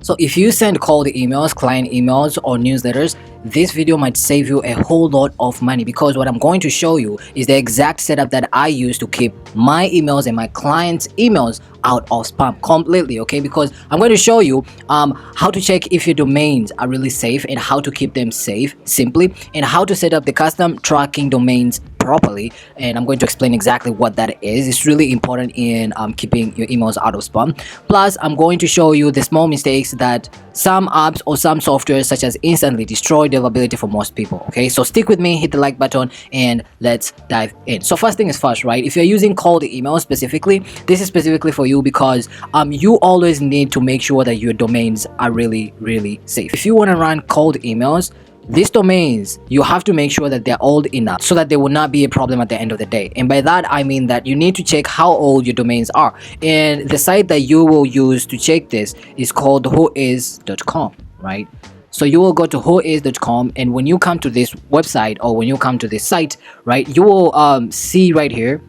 So if you send cold emails, client emails, or newsletters, this video might save you a whole lot of money, because what I'm going to show you is the exact setup that I use to keep my emails and my clients' emails out of spam completely. Okay, because I'm going to show you how to check if your domains are really safe and how to keep them safe simply, and how to set up the custom tracking domains properly. And I'm going to explain exactly what that is. It's really important in keeping your emails out of spam. Plus, I'm going to show you the small mistakes that some apps or some software such as instantly destroy deliverability for most people. Okay, so stick with me, hit the like button, and let's dive in. So first thing is first, right? If you're using cold emails specifically, this is specifically for you, because you always need to make sure that your domains are really safe. If you want to run cold emails, these domains, you have to make sure that they're old enough so that they will not be a problem at the end of the day. And by that, I mean that you need to check how old your domains are. And the site that you will use to check this is called whois.com, right? So you will go to whois.com, and when you come to this website, or when you come to this site, right, you will see right here,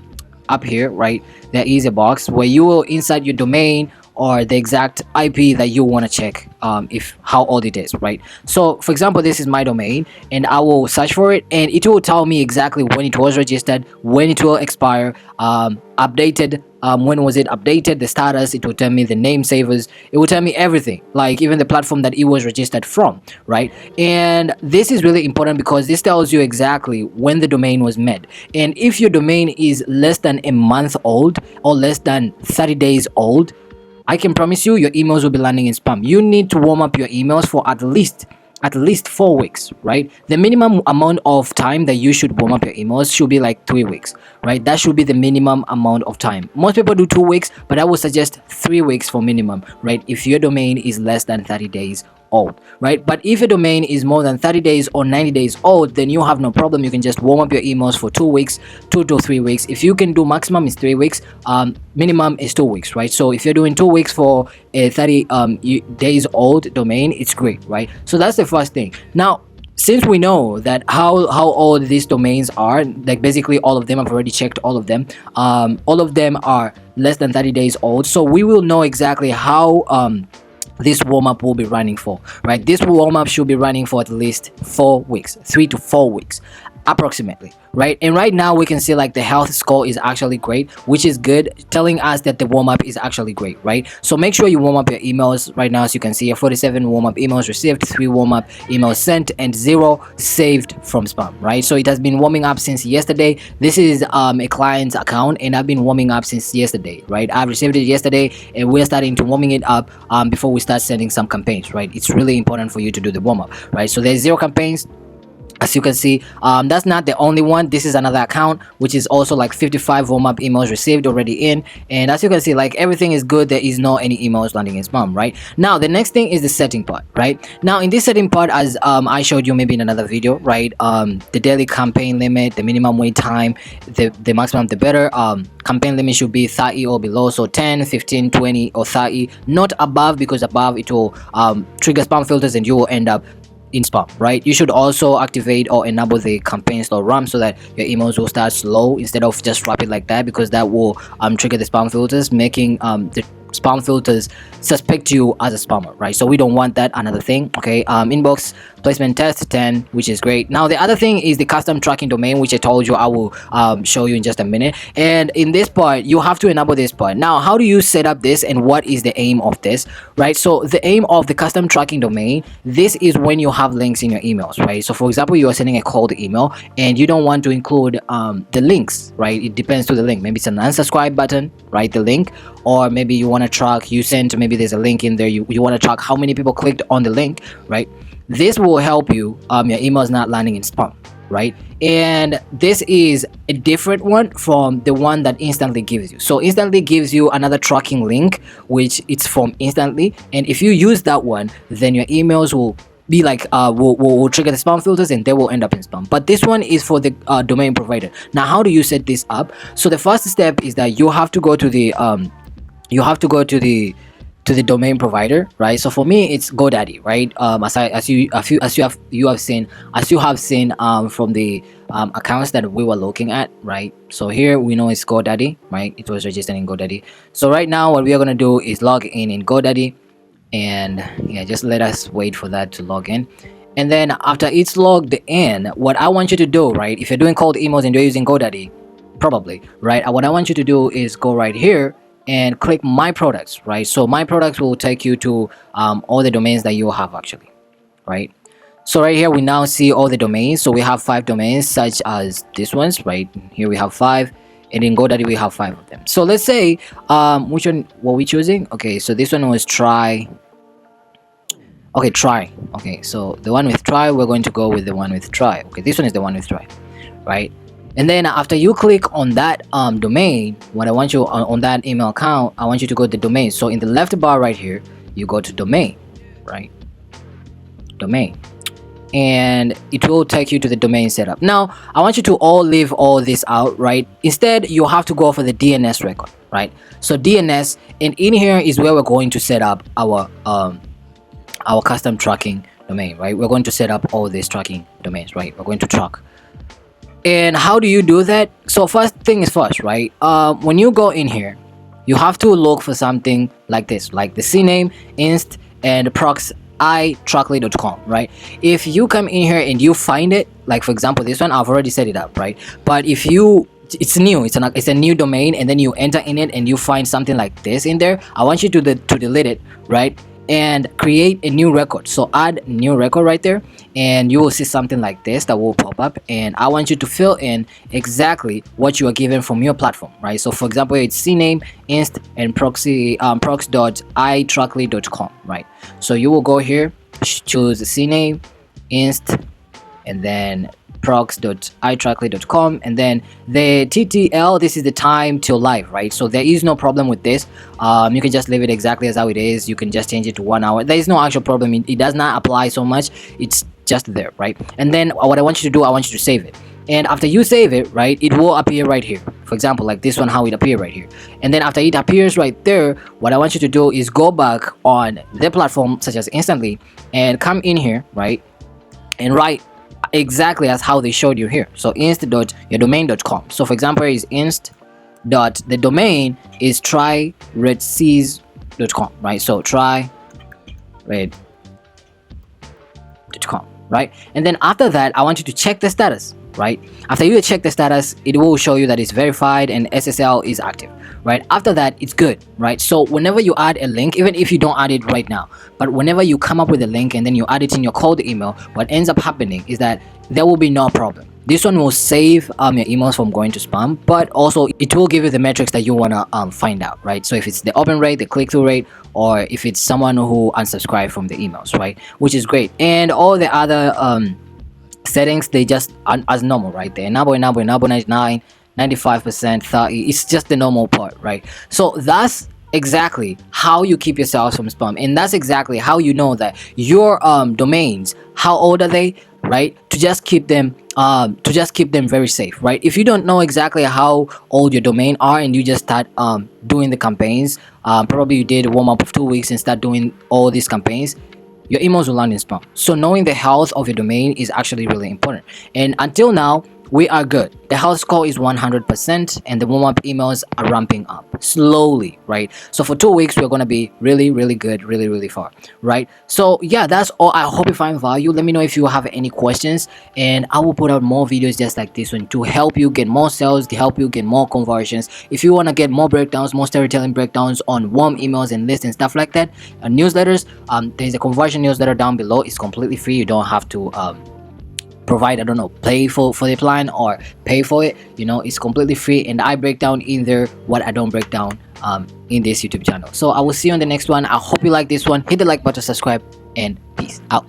up here, right, there is a box where you will insert your domain or the exact IP that you want to check, if how old it is, right? So for example, this is my domain, and I will search for it, and it will tell me exactly when it was registered, when it will expire, updated, when was it updated, the status. It will tell me the name savers, it will tell me everything, like even the platform that it was registered from, right? And this is really important because this tells you exactly when the domain was made. And if your domain is less than a month old or less than 30 days old, I can promise you your emails will be landing in spam. You need to warm up your emails for at least 4 weeks, right? The minimum amount of time that you should warm up your emails should be like 3 weeks, right? That should be the minimum amount of time. Most people do 2 weeks, but I would suggest 3 weeks for minimum, right? If your domain is less than 30 days old, right? But if a domain is more than 30 days or 90 days old, then you have no problem. You can just warm up your emails for 2 weeks, 2 to 3 weeks. If you can do maximum is 3 weeks, minimum is 2 weeks, right? So if you're doing 2 weeks for a 30 days old domain, it's great, right? So that's the first thing. Now, since we know that how old these domains are, like basically all of them, I've already checked all of them, all of them are less than 30 days old, so we will know exactly how this warm-up will be running for, right? This warm-up should be running for at least 4 weeks, 3 to 4 weeks approximately, right? And right now we can see like the health score is actually great, which is good, telling us that the warm-up is actually great, right? So make sure you warm up your emails. Right now, as you can see, 47 warm-up emails received, 3 warm-up emails sent, and 0 saved from spam, right? So it has been warming up since yesterday. This is a client's account, and I've been warming up since yesterday, right? I received it yesterday, and we're starting to warming it up before we start sending some campaigns, right? It's really important for you to do the warm-up, right? So there's 0 campaigns. As you can see, that's not the only one. This is another account which is also like 55 warm-up emails received already in, and as you can see, like everything is good. There is no any emails landing in spam, right? Now the next thing is the setting part, right? Now in this setting part, as I showed you maybe in another video, right, the daily campaign limit, the minimum wait time, the maximum, the better. Campaign limit should be 30 or below, so 10, 15, 20 or 30, not above, because above it will trigger spam filters and you will end up in spam, right? You should also activate or enable the campaign slow RAM so that your emails will start slow instead of just rapid like that, because that will trigger the spam filters, making the spam filters suspect you as a spammer, right? So we don't want that. Another thing, okay, inbox placement test 10, which is great. Now the other thing is the custom tracking domain, which I told you I will show you in just a minute. And in this part, you have to enable this part. Now, how do you set up this, and what is the aim of this, right? So the aim of the custom tracking domain, this is when you have links in your emails, right? So for example, you are sending a cold email and you don't want to include the links, right? It depends to the link. Maybe it's an unsubscribe button, right? The link, or maybe you want to track, you sent, maybe there's a link in there, you want to track how many people clicked on the link, right? This will help you your emails not landing in spam, right? And this is a different one from the one that instantly gives you. So instantly gives you another tracking link, which it's from instantly, and if you use that one, then your emails will be like will trigger the spam filters and they will end up in spam. But this one is for the domain provider. Now, how do you set this up? So the first step is that you have to go to the domain provider, right? So for me, it's GoDaddy, right? As you have seen from the accounts that we were looking at, right? So here we know it's GoDaddy, right? It was registered in GoDaddy. So right now, what we are gonna do is log in GoDaddy. and yeah, just let us wait for that to log in. And then after it's logged in, what I want you to do, right, if you're doing cold emails and you're using GoDaddy, probably, right, what I want you to do is go right here and click my products, right? So my products will take you to all the domains that you have actually, right? So right here we now see all the domains. So we have 5 domains such as these ones, right? Here we have 5, and in GoDaddy we have 5 of them. So let's say which one were we choosing? Okay, so this one was try. Okay, try. Okay, so the one with try, we're going to go with the one with try. Okay, this one is the one with try, right? And then after you click on that domain, what I want you on that email account, I want you to go to the domain. So in the left bar right here, you go to domain, right? Domain, and it will take you to the domain setup. Now I want you to all leave all this out, right? Instead you have to go for the DNS record, right? So DNS, and in here is where we're going to set up our custom tracking domain, right? We're going to set up all these tracking domains, right? We're going to track. And how do you do that? So first thing is first, right? When you go in here, you have to look for something like this, like the CNAME, inst, and prox itrackly.com, right? If you come in here and you find it, like for example this one, I've already set it up, right? But if you, it's new, it's a new domain, and then you enter in it and you find something like this in there, I want you to delete it, right? And create a new record. So add new record right there, and you will see something like this that will pop up, and I want you to fill in exactly what you are given from your platform, right? So for example, it's CNAME, inst, and prox.itrackly.com, right? So you will go here, choose CNAME, inst, and then prox.itrackly.com, and then the TTL, this is the time till live, right? So there is no problem with this. You can just leave it exactly as how it is. You can just change it to 1 hour. There is no actual problem. It does not apply so much. It's just there, right? And then what I want you to do, I want you to save it. And after you save it, right, it will appear right here. For example, like this one, how it appears right here. And then after it appears right there, what I want you to do is go back on the platform such as Instantly and come in here, right, and write exactly as how they showed you here. So inst.yourdomain.com. So for example, here is inst dot, the domain is tryredseas.com, right? So tryred.com, right? And then after that, I want you to check the status, right? After you check the status, it will show you that it's verified and SSL is active, right? After that, it's good, right? So whenever you add a link, even if you don't add it right now, but whenever you come up with a link and then you add it in your cold email, what ends up happening is that there will be no problem. This one will save your emails from going to spam, but also it will give you the metrics that you want to find out, right? So if it's the open rate, the click-through rate, or if it's someone who unsubscribed from the emails, right? Which is great. And all the other settings, they just as normal, right? The enable 99, 95%, 30, it's just the normal part, right? So that's exactly how you keep yourselves from spam, and that's exactly how you know that your domains, how old are they, right? To just keep them very safe, right? If you don't know exactly how old your domain are and you just start doing the campaigns, probably you did a warm up of 2 weeks and start doing all these campaigns, your emails will land in spam. So knowing the health of your domain is actually really important. And until now, we are good. The health score is 100%, and the warm-up emails are ramping up slowly, right? So for 2 weeks, we're going to be really, really good, really, really far, right? So yeah, that's all. I hope you find value. Let me know if you have any questions, and I will put out more videos just like this one to help you get more sales, to help you get more conversions. If you want to get more breakdowns, more storytelling breakdowns on warm emails and lists and stuff like that, newsletters, there's a conversion newsletter down below. It's completely free. You don't have to provide, I don't know, pay for the plan or pay for it. You know, it's completely free, and I break down in there what I don't break down in this YouTube channel. So I will see you on the next one. I hope you like this one. Hit the like button, subscribe, and peace out.